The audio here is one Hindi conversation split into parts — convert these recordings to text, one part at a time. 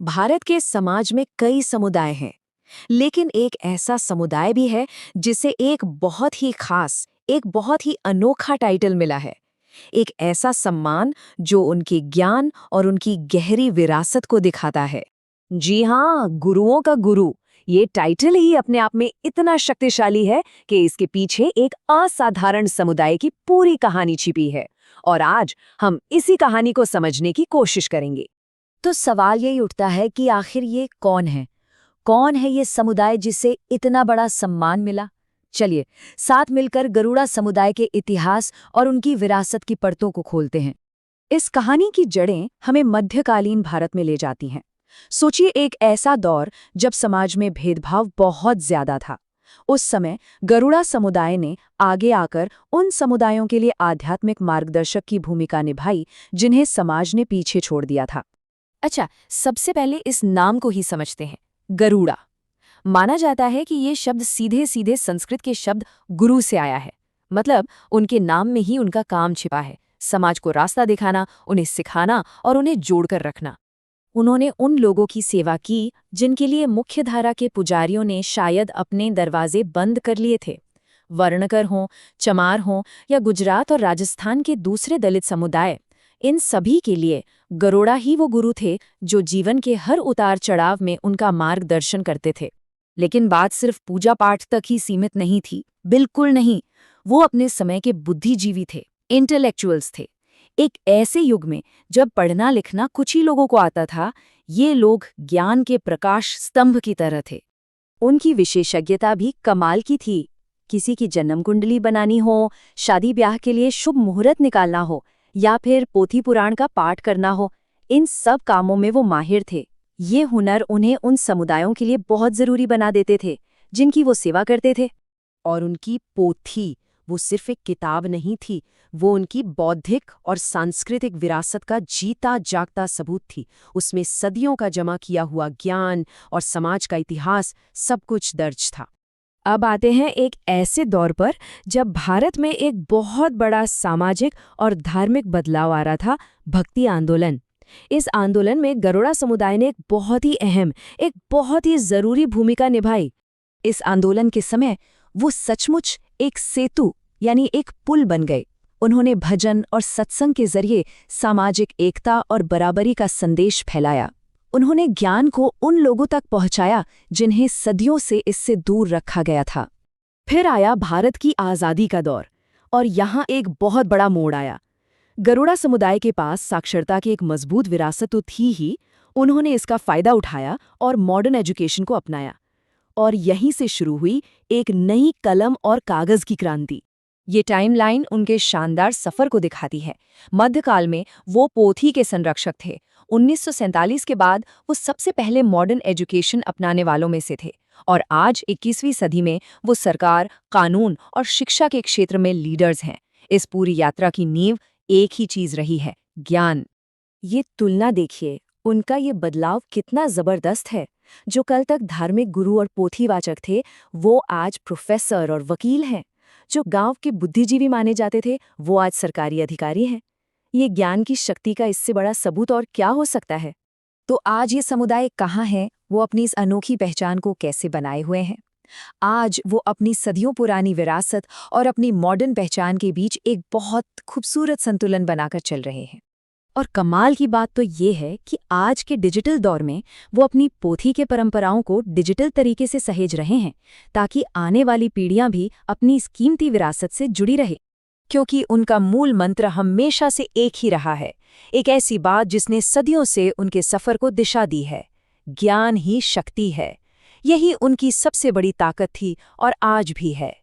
भारत के समाज में कई समुदाय हैं, लेकिन एक ऐसा समुदाय भी है जिसे एक बहुत ही खास, एक बहुत ही अनोखा टाइटल मिला है। एक ऐसा सम्मान जो उनके ज्ञान और उनकी गहरी विरासत को दिखाता है। जी हाँ, गुरुओं का गुरु। ये टाइटल ही अपने आप में इतना शक्तिशाली है कि इसके पीछे एक असाधारण समुदाय की पूरी कहानी छिपी है। और आज हम इसी कहानी को समझने की कोशिश करेंगे। तो सवाल यही उठता है कि आखिर ये कौन है? कौन है ये समुदाय जिसे इतना बड़ा सम्मान मिला? चलिए साथ मिलकर गरुड़ा समुदाय के इतिहास और उनकी विरासत की परतों को खोलते हैं। इस कहानी की जड़ें हमें मध्यकालीन भारत में ले जाती हैं। सोचिए, एक ऐसा दौर जब समाज में भेदभाव बहुत ज्यादा था। उस समय गरुड़ा समुदाय ने आगे आकर उन समुदायों के लिए आध्यात्मिक मार्गदर्शक की भूमिका निभाई जिन्हें समाज ने पीछे छोड़ दिया था। अच्छा, सबसे पहले इस नाम को ही समझते हैं। गरुड़ा। माना जाता है कि ये शब्द सीधे सीधे संस्कृत के शब्द गुरु से आया है। मतलब उनके नाम में ही उनका काम छिपा है, समाज को रास्ता दिखाना, उन्हें सिखाना और उन्हें जोड़कर रखना। उन्होंने उन लोगों की सेवा की जिनके लिए मुख्यधारा के पुजारियों ने शायद अपने दरवाजे बंद कर लिए थे। वर्णकर हों, चमार हों या गुजरात और राजस्थान के दूसरे दलित समुदाय, इन सभी के लिए गरुड़ा ही वो गुरु थे जो जीवन के हर उतार चढ़ाव में उनका मार्गदर्शन करते थे। लेकिन बात सिर्फ पूजा पाठ तक ही सीमित नहीं थी, बिल्कुल नहीं। वो अपने समय के बुद्धिजीवी थे, इंटेलेक्चुअल्स थे। एक ऐसे युग में जब पढ़ना लिखना कुछ ही लोगों को आता था, ये लोग ज्ञान के प्रकाश स्तंभ की तरह थे। उनकी विशेषज्ञता भी कमाल की थी। किसी की जन्म कुंडली बनानी हो, शादी ब्याह के लिए शुभ मुहूर्त निकालना हो या फिर पोथी पुराण का पाठ करना हो, इन सब कामों में वो माहिर थे। ये हुनर उन्हें उन समुदायों के लिए बहुत जरूरी बना देते थे जिनकी वो सेवा करते थे। और उनकी पोथी, वो सिर्फ एक किताब नहीं थी, वो उनकी बौद्धिक और सांस्कृतिक विरासत का जीता जागता सबूत थी। उसमें सदियों का जमा किया हुआ ज्ञान और समाज का इतिहास सब कुछ दर्ज था। अब आते हैं एक ऐसे दौर पर जब भारत में एक बहुत बड़ा सामाजिक और धार्मिक बदलाव आ रहा था, भक्ति आंदोलन। इस आंदोलन में गरुड़ा समुदाय ने एक बहुत ही अहम, एक बहुत ही जरूरी भूमिका निभाई। इस आंदोलन के समय वो सचमुच एक सेतु यानी एक पुल बन गए। उन्होंने भजन और सत्संग के जरिए सामाजिक एकता और बराबरी का संदेश फैलाया। उन्होंने ज्ञान को उन लोगों तक पहुंचाया जिन्हें सदियों से इससे दूर रखा गया था। फिर आया भारत की आज़ादी का दौर, और यहाँ एक बहुत बड़ा मोड़ आया। गरुड़ा समुदाय के पास साक्षरता की एक मजबूत विरासत तो थी ही, उन्होंने इसका फायदा उठाया और मॉडर्न एजुकेशन को अपनाया। और यहीं से शुरू हुई एक नई कलम और कागज की क्रांति। ये टाइमलाइन उनके शानदार सफर को दिखाती है। मध्यकाल में वो पोथी के संरक्षक थे। 1947 के बाद वो सबसे पहले मॉडर्न एजुकेशन अपनाने वालों में से थे। और आज 21वीं सदी में वो सरकार, कानून और शिक्षा के क्षेत्र में लीडर्स हैं। इस पूरी यात्रा की नींव एक ही चीज रही है, ज्ञान। ये तुलना देखिए, उनका ये बदलाव कितना जबरदस्त है। जो कल तक धार्मिक गुरु और पोथीवाचक थे, वो आज प्रोफेसर और वकील हैं। जो गांव के बुद्धिजीवी माने जाते थे, वो आज सरकारी अधिकारी हैं। ये ज्ञान की शक्ति का इससे बड़ा सबूत और क्या हो सकता है? तो आज ये समुदाय कहाँ है? वो अपनी इस अनोखी पहचान को कैसे बनाए हुए हैं? आज वो अपनी सदियों पुरानी विरासत और अपनी मॉडर्न पहचान के बीच एक बहुत खूबसूरत संतुलन बनाकर चल रहे हैं। और कमाल की बात तो ये है कि आज के डिजिटल दौर में वो अपनी पोथी के परंपराओं को डिजिटल तरीके से सहेज रहे हैं, ताकि आने वाली पीढ़ियां भी अपनी इस कीमती विरासत से जुड़ी रहे। क्योंकि उनका मूल मंत्र हमेशा से एक ही रहा है, एक ऐसी बात जिसने सदियों से उनके सफर को दिशा दी है। ज्ञान ही शक्ति है। यही उनकी सबसे बड़ी ताकत थी और आज भी है।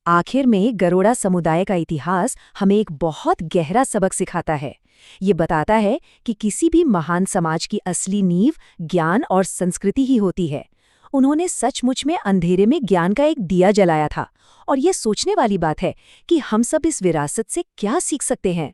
आखिर में गरुड़ा समुदाय का इतिहास हमें एक बहुत गहरा सबक सिखाता है। ये बताता है कि किसी भी महान समाज की असली नींव ज्ञान और संस्कृति ही होती है। उन्होंने सचमुच में अंधेरे में ज्ञान का एक दिया जलाया था। और ये सोचने वाली बात है कि हम सब इस विरासत से क्या सीख सकते हैं।